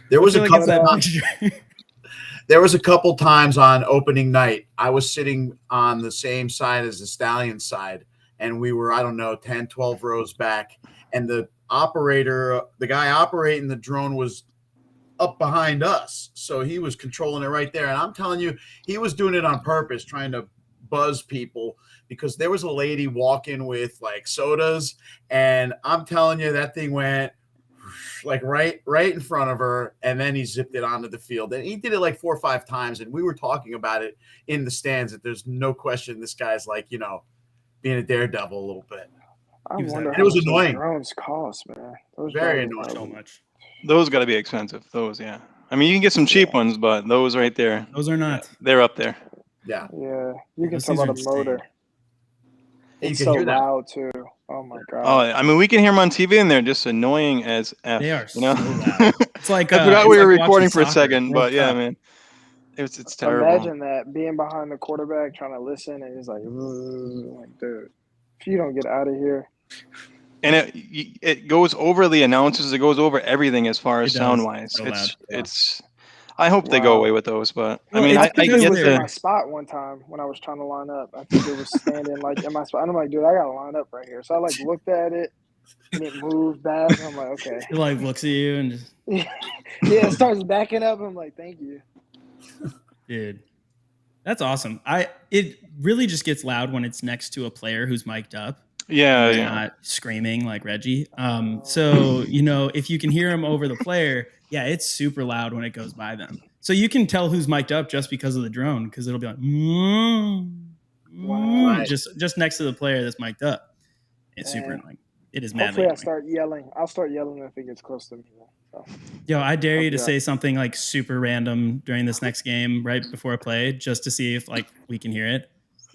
There was I a feel like it's couple. that picture. There was a couple times on opening night, I was sitting on the same side as the Stallions side, and we were, I don't know, 10, 12 rows back. And the guy operating the drone was up behind us. So he was controlling it right there. And I'm telling you, he was doing it on purpose, trying to buzz people, because there was a lady walking with like sodas. And I'm telling you, that thing went like right in front of her, and then he zipped it onto the field. And he did it like 4 or 5 times, and we were talking about it in the stands, that there's no question this guy's like, being a daredevil a little bit. I wonder It how was much those annoying. drones cost, man. Those Very drones annoying. So much. Those got to be expensive. Those, yeah. I mean, you can get some cheap ones, but those right there, Those are not. they're up there. Yeah. Yeah, you can Those tell things by are the motor. insane. You It's can so hear that. loud too. Oh my god. Oh, I mean, we can hear them on TV, and they're just annoying as F. They are you know? so loud. It's like I forgot it's we were like recording watching for a soccer, second, World but yeah, Cup. man, it's terrible. Imagine that, being behind the quarterback trying to listen, and he's like, dude, if you don't get out of here. And it goes over the announcers. It goes over everything as far as It does. sound wise. So loud. It's. I hope they go Wow. away with those, but Well, I mean, it's I because get was in they're- my spot one time when I was trying to line up. I think it was standing like in my spot. And I'm like, dude, I gotta line up right here. So I like looked at it, and it moved back. I'm like, okay. It like looks at you and just, Yeah, it starts backing up. I'm like, thank you. dude, that's awesome. It really just gets loud when it's next to a player who's mic'd up. Yeah, They're yeah. not screaming like Reggie. So if you can hear him over the player, yeah, it's super loud when it goes by them. So you can tell who's mic'd up just because of the drone, because it'll be like, Wow. just next to the player that's mic'd up. It's super Man. annoying. It is madly Hopefully, I annoying. start yelling. I'll start yelling if it gets close to me. So. Yo, I dare you to Yeah. say something like super random during this next game right before a play, just to see if like we can hear it.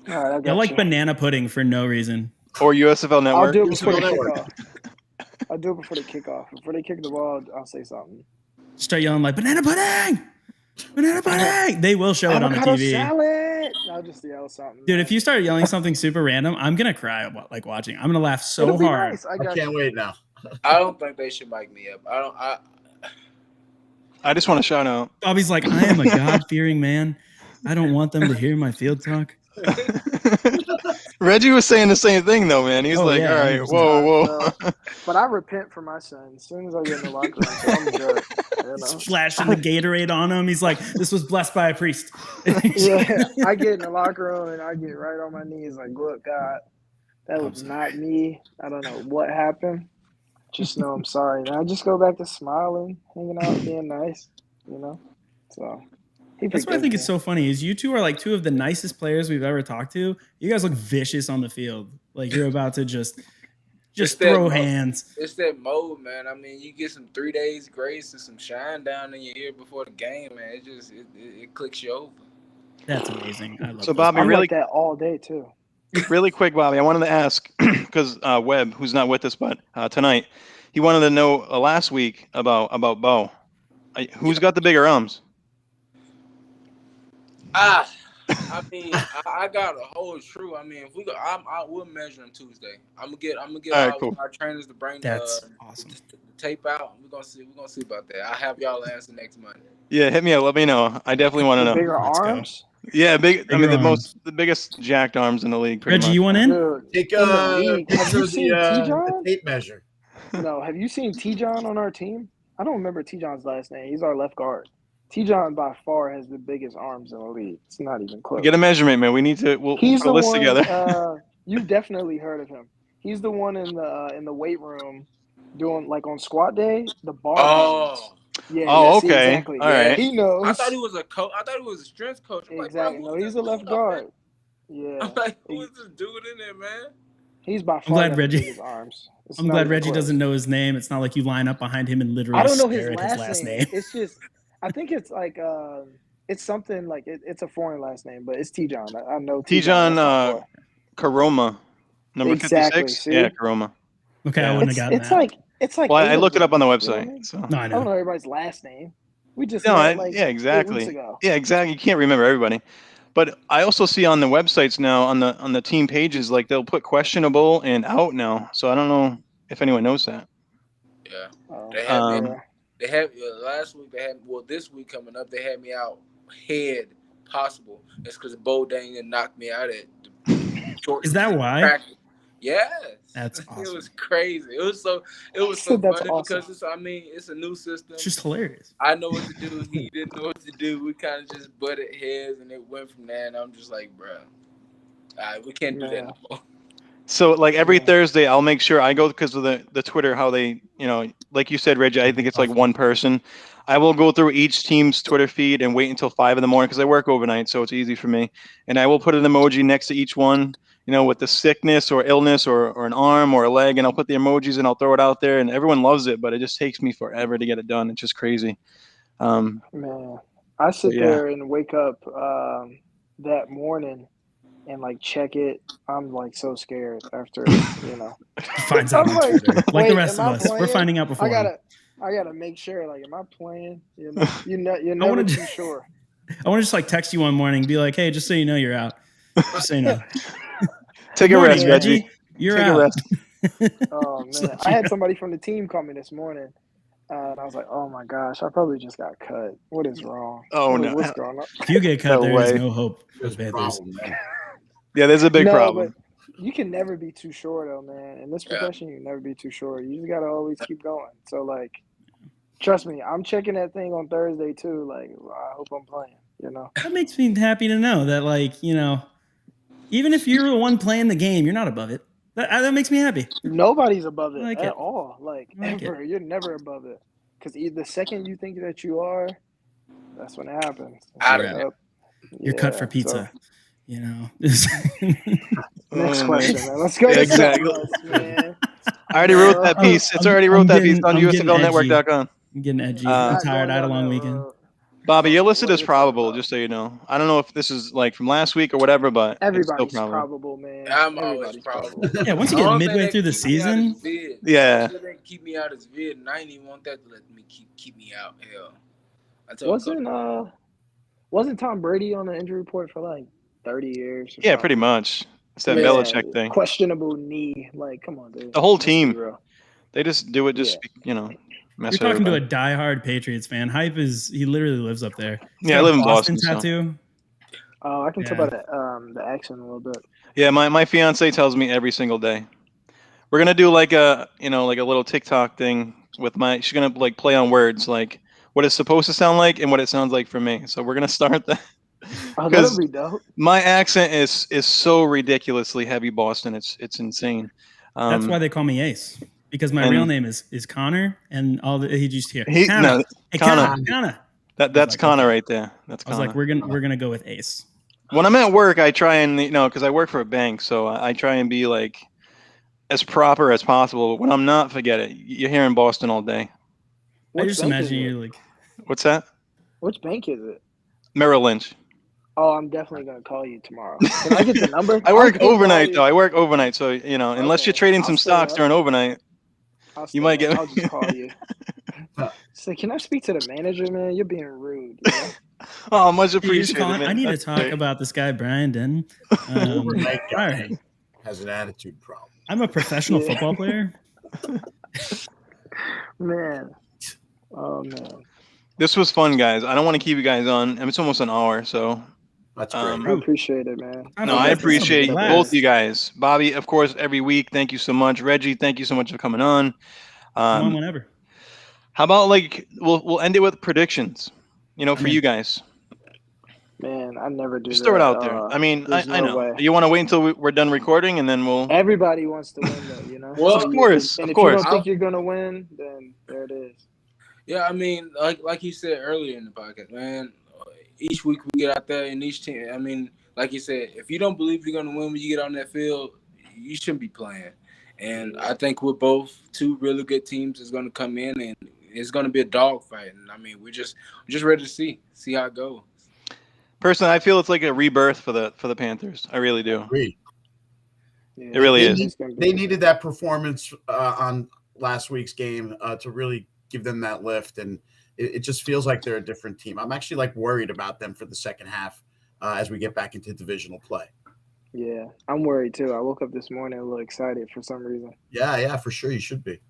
All right, I You're got like you. banana pudding for no reason. Or USFL I'll Network. do it before the USFL Network. kickoff. I'll do it before the kickoff. Before they kick the ball, I'll say something. Start yelling like banana pudding, banana pudding. They will show it on the Avocado TV. salad. I'll just yell something. Dude, if you start yelling something super random, I'm gonna cry like watching. I'm gonna laugh so It'll be hard. nice. I I got can't you. wait now. I don't think they should mic me up. I just want to shout out. Bobby's like, I am a God-fearing man. I don't want them to hear my field talk. Reggie was saying the same thing though, man. He's Oh, like, yeah, all right, 100%. whoa. But I repent for my sins as soon as I get in the locker room. So I'm good. Splashing the Gatorade on him. He's like, this was blessed by a priest. Yeah, I get in the locker room and I get right on my knees like, look, God, that was not me. I don't know what happened. Just know I'm sorry. And I just go back to smiling, hanging out, being nice, So That's what I think is so funny is you two are like two of the nicest players we've ever talked to. You guys look vicious on the field. Like you're about to just throw hands. It's that mode, man. I mean, you get some 3 days grace and some shine down in your ear before the game, man. It clicks you over. That's amazing. I love So those Bobby, I'm guys. really, like that all day too. really quick, Bobby, I wanted to ask because Webb, who's not with us, but tonight, he wanted to know last week about Bo. Who's got the bigger arms? I mean, I got a whole true. I mean, if we go, we'll measure him Tuesday. I'm gonna get All right, cool. our trainers to bring That's the awesome. the tape out. We're gonna see about that. I have y'all answer next Monday. Yeah, hit me up. Let me know. I definitely want to The know. bigger Let's go. arms. Yeah, big. I mean, Bigger arms. the biggest jacked arms in the league. Pretty Reggie, much. you want in? Dude, Take in the a league. Have picture you of seen the T-John? tape measure. No, have you seen T-John on our team? I don't remember T-John's last name. He's our left guard. T-John by far has the biggest arms in the league. It's not even close. Get a measurement, man. We need to. We'll He's put the a list one. together. You've definitely heard of him. He's the one in the weight room doing like on squat day the bar. Oh, yeah. Oh, yeah, see, okay. exactly. All right. He knows. I thought he was a coach. I thought he was a strength coach. I'm Exactly. Like, No, bro, he's a left guard. Yeah. I'm like, who is this dude in there, man? He's by I'm far glad got Reggie- the biggest arms. It's I'm not glad even Reggie close. doesn't know his name. It's not like you line up behind him and literally I don't know his stare at last, name. It's just, I think it's like, it's something like it's a foreign last name, but it's T-John. I know T-John, that's my boy. Karoma, number Exactly, 56. see? Yeah, Karoma. Okay, I Yeah. wouldn't have gotten that. It's like. Well, eight I of looked it them, up on the you know what I website. mean? So. No, I I don't know. know everybody's last name. We just No, met, like yeah, 8 weeks exactly. ago. Yeah, exactly. You can't remember everybody. But I also see on the websites now, on the team pages, like they'll put questionable and out now. So I don't know if anyone knows that. Yeah, Oh, they had me. yeah. They had last week. They had this week coming up. They had me out head possible. It's because Bo Dang knocked me out at the short. Is that why? practice. Yes, That's It awesome. was crazy. It was so said that's funny awesome. because it's a new system. It's just hilarious. I know what to do. He didn't know what to do. We kind of just butted heads, and it went from there. And I'm just like, bro, we can't do that no more. So like every Thursday, I'll make sure I go because of the Twitter, how they, like you said, Reggie, I think it's like one person. I will go through each team's Twitter feed and wait until 5 a.m. because I work overnight, so it's easy for me. And I will put an emoji next to each one, with the sickness or illness or an arm or a leg, and I'll put the emojis and I'll throw it out there, and everyone loves it, but it just takes me forever to get it done. It's just crazy. Man, I sit yeah. there and wake up that morning and like check it. I'm like so scared after Finds out I'm on like, Twitter. Like wait, the rest of am I us. We're playing? finding out before. I gotta make sure. Like, am I playing? You're never too sure. I want to just like text you one morning, be like, hey, just so you know, you're out. Just so you know. Take a rest, Reggie. You're Take out. a rest. Oh man, I had somebody from the team call me this morning, and I was like, oh my gosh, I probably just got cut. What is wrong? Oh no, what's going on? If you get cut, No there is way. no hope for There's the a Panthers. problem, man. Yeah, there's a big problem. But you can never be too sure though, man. In this profession, you can never be too sure. You just gotta always keep going. So like, trust me, I'm checking that thing on Thursday too. Like, I hope I'm playing. That makes me happy to know that, like, even if you're the one playing the game, you're not above it. That makes me happy. Nobody's above it like at it. all. Like ever. You're never above it. Because the second you think that you are, that's when it happens. You're cut for pizza. Next question, man. Let's go. Exactly. Man. I already wrote that piece. It's already wrote that piece on USFLNETWORK.com. I'm getting edgy. I'm tired. I had a long weekend. Bobby, you're listed as probable, just so you know. I don't know if this is like from last week or whatever, but everybody's it's still probable, man. I'm always probable. Yeah, once you get midway through the season. Yeah. They didn't keep me out as vid, and I didn't even want that to let me keep me out. Hell. Wasn't Tom Brady on the injury report for like 30 years? Yeah, pretty much. It's that Belichick thing. Questionable knee. Like, come on, dude. The whole team. They just do it You're talking to a diehard Patriots fan. He literally lives up there. I live in Boston. Tattoo. Oh, I can tell by the accent a little bit. Yeah, my fiance tells me every single day. We're gonna do like a little TikTok thing with she's gonna like play on words, like what it's supposed to sound like and what it sounds like for me. So we're gonna start that. Oh, that'll be dope. My accent is so ridiculously heavy Boston. It's insane. That's why they call me Ace. Because my real name is Connor, and he just hear Connor. Connor. That's Connor right there. That's Connor. I was like, we're gonna go with Ace. When I'm at work, I try and because I work for a bank, so I try and be like as proper as possible. But when I'm not, forget it. You're here in Boston all day. I just imagine you like. What's that? Which bank is it? Merrill Lynch. Oh, I'm definitely gonna call you tomorrow. Can I get the number? I work overnight though. I work overnight, so unless you're trading some stocks during overnight. You might get. I'll just call you. So, can I speak to the manager, man? You're being rude. Oh, much appreciated. I need to talk about this guy, Brian Denton. Overnight guy has an attitude problem. I'm a professional football player. Man. Oh, man. This was fun, guys. I don't want to keep you guys on. It's almost an hour, so. That's great. I appreciate it, man. I appreciate both you guys. Bobby, of course, every week. Thank you so much. Reggie, thank you so much for coming on. Come on whenever. How about we'll end it with predictions, for you guys. Man, I never do Just that. throw it out there. I mean, I know. Way. You want to wait until we're done recording and then we'll. Everybody wants to win, though, Well, of course. And if you don't think you're going to win, then there it is. Yeah, I mean, like you said earlier in the podcast, man, each week we get out there and each team, I mean, like you said, if you don't believe you're going to win when you get on that field, you shouldn't be playing. And I think we're both two really good teams is going to come in and it's going to be a dogfight. And I mean, we're just ready to see how it goes. Personally, I feel it's like a rebirth for the Panthers. I really do. Yeah, it really is. They needed that performance on last week's game to really give them that lift, and it just feels like they're a different team. I'm actually worried about them for the second half as we get back into divisional play. Yeah, I'm worried too. I woke up this morning a little excited for some reason. Yeah, for sure. You should be.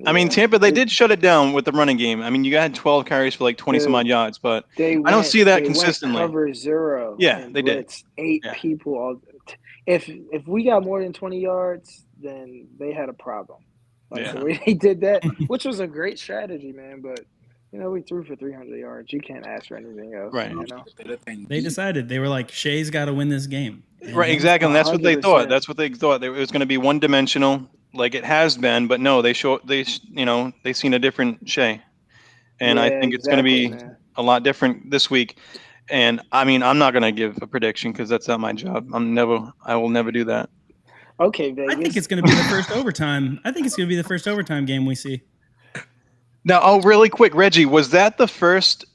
I mean, Tampa, they did shut it down with the running game. I mean, you got 12 carries for like 20-some odd yards, but I don't see that consistently. Cover 0. Yeah, they did. 8 people. If we got more than 20 yards, then they had a problem. Like the way they did that, which was a great strategy, man. But we threw for 300 yards. You can't ask for anything else, right? They decided they were like, Shea's got to win this game, right? Exactly, and that's what they thought. That's what they thought. It was going to be one-dimensional, like it has been. But no, they seen a different Shea, and I think it's going to be a lot different this week. And I mean, I'm not going to give a prediction because that's not my job. I will never do that. Okay, Vegas. I think it's going to be the first overtime. I think it's going to be the first overtime game we see. Now, really quick, Reggie, was that the first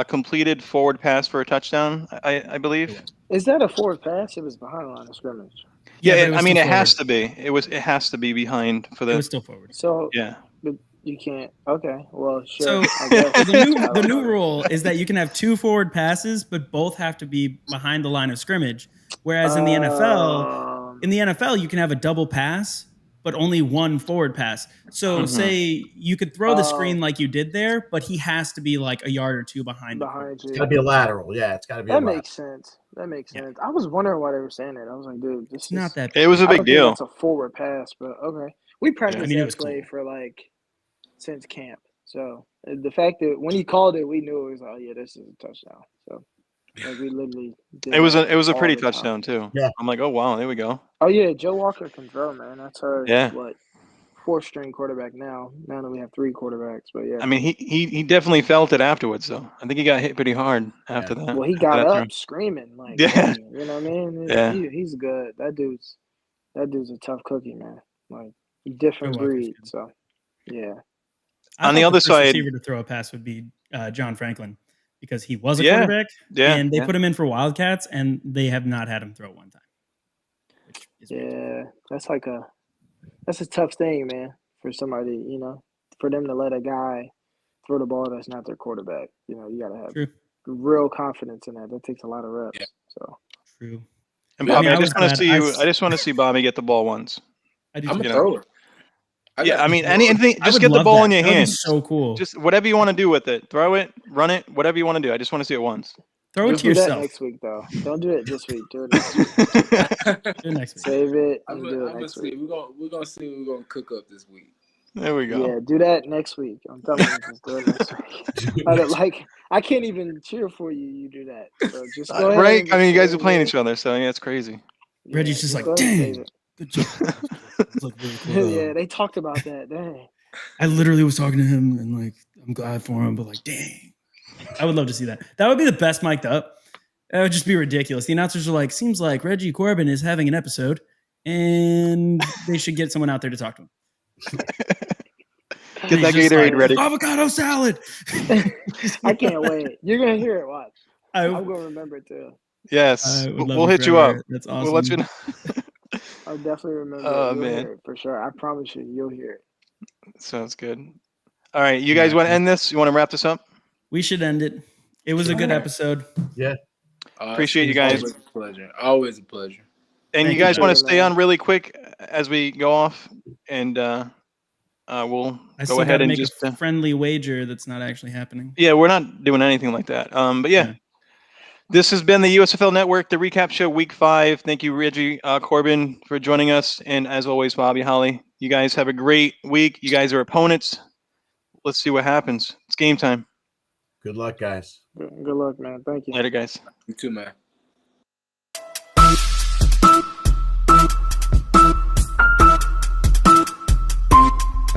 completed forward pass for a touchdown? I believe. Is that a forward pass? It was behind the line of scrimmage. Yeah, I mean, it has to be. It has to be behind for the. It was still forward. So yeah. But you can't. Okay, well, sure. So the new rule is that you can have 2 forward passes, but both have to be behind the line of scrimmage. Whereas in the NFL, you can have a double pass, but only 1 forward pass. So say you could throw the screen like you did there, but he has to be like a yard or 2 behind you. It's got to be a lateral. Yeah, it's got to be. That makes sense. That makes sense. I was wondering why they were saying that. I was like, dude, this is not that. It was a big deal. It's a forward pass, but okay. We practiced that play for since camp. So the fact that when he called it, we knew it was, oh yeah, this is a touchdown. So we literally did it was a pretty touchdown too. Yeah. I'm like, oh wow, there we go. Oh yeah, Joe Walker can throw, man. That's our 4th string quarterback now. Now that we have 3 quarterbacks, but yeah. I mean, he definitely felt it afterwards though. I think he got hit pretty hard after that. Well, he got up screaming like, yeah, you know what I mean? Yeah, he's good. That dude's a tough cookie, man. Like different breed. So yeah. On the other side, receiver to throw a pass would be John Franklin because he was a quarterback. Yeah, and they put him in for Wildcats, and they have not had him throw one time. Yeah, that's a tough thing, man, for somebody, for them to let a guy throw the ball that's not their quarterback. You gotta have real confidence in that. That takes a lot of reps. So true. And Bobby, I just want to see Bobby get the ball once. I'm a thrower. Yeah, I mean, anything. Just get the ball in your hand. So cool. Just whatever you want to do with it. Throw it, run it, whatever you want to do. I just want to see it once. Throw it to yourself. Do that next week, though. Don't do it this week. Do it next week. Do it next week. Save it and do it next week. We're gonna see what we're gonna cook up this week. There we go. Yeah, do that next week. I'm telling you, just do it next week. I can't even cheer for you. You do that. So just go ahead. Right? I mean, you guys are playing each other, so yeah, it's crazy. Yeah, Reggie's just like, dang. Good job. Like really cool. Yeah, they talked about that. Dang. I literally was talking to him and like, I'm glad for him, but like, dang. I would love to see that. That would be the best mic'd up. That would just be ridiculous. The announcers are like, seems like Reggie Corbin is having an episode and they should get someone out there to talk to him. Get that Gatorade ready. Avocado salad. I can't wait. You're going to hear it. Watch. I'm going to remember it too. Yes. We'll hit you up. That's awesome. We'll let you know. I'll definitely remember it. You'll hear it for sure. I promise you'll hear it. Sounds good. All right. You guys want to end this? You want to wrap this up? We should end it. It was a good episode. Yeah. Appreciate you guys. Always a pleasure. Always a pleasure. And you guys want to stay on really quick as we go off, and we'll go ahead and make just a friendly wager that's not actually happening. Yeah, we're not doing anything like that. But yeah. This has been the USFL Network, the recap show, week 5. Thank you, Reggie Corbin, for joining us. And as always, Bobby Holly. You guys have a great week. You guys are opponents. Let's see what happens. It's game time. Good luck, guys. Good luck, man. Thank you. Later, guys. You too, man.